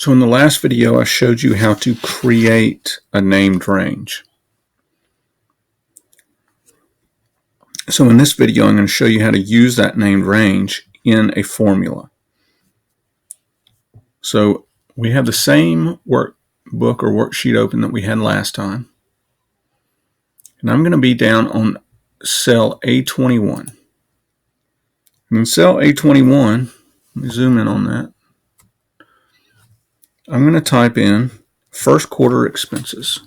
So in the last video, I showed you how to create a named range. So in this video, I'm going to show you how to use that named range in a formula. So we have the same workbook or worksheet open that we had last time. And I'm going to be down on cell A21. And in cell A21, let me zoom in on that. I'm going to type in first quarter expenses.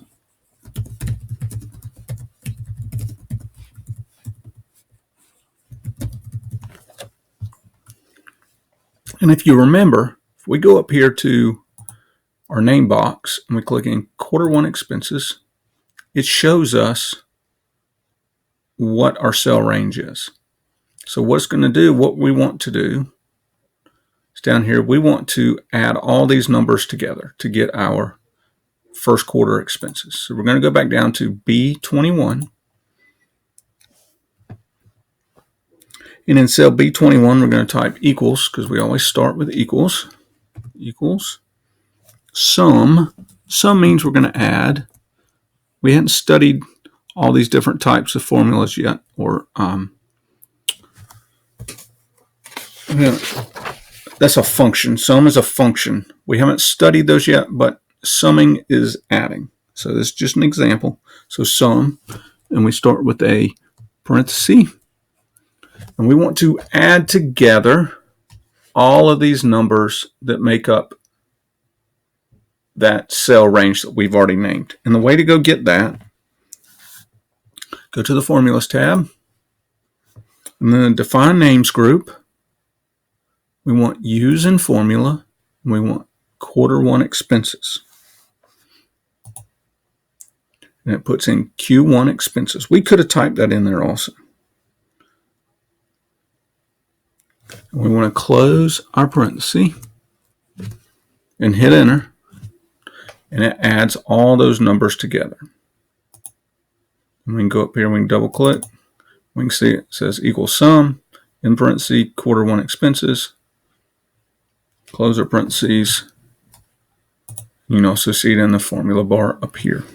And if you remember, if we go up here to our name box and we click in quarter one expenses, it shows us what our cell range is. So what it's going to do, what we want to do is down here, we want to add all these numbers together to get our first quarter expenses. So we're going to go back down to B21. And in cell B21, we're going to type equals, because we always start with equals. Equals. Sum. Sum means we're going to add. We hadn't studied all these different types of formulas yet, or that's a function. Sum is a function. We haven't studied those yet, but summing is adding. So this is just an example. So sum, and we start with a parenthesis, and we want to add together all of these numbers that make up that cell range that we've already named. And the way to go get that, go to the Formulas tab, and then Define Names group. We want Use in Formula, and we want quarter one expenses. And it puts in Q1 expenses. We could have typed that in there also. And we want to close our parenthesis and hit enter, and it adds all those numbers together. And we can go up here, we can double click, we can see it says equal sum, in parentheses, quarter one expenses, close our parentheses. You can also see it in the formula bar up here.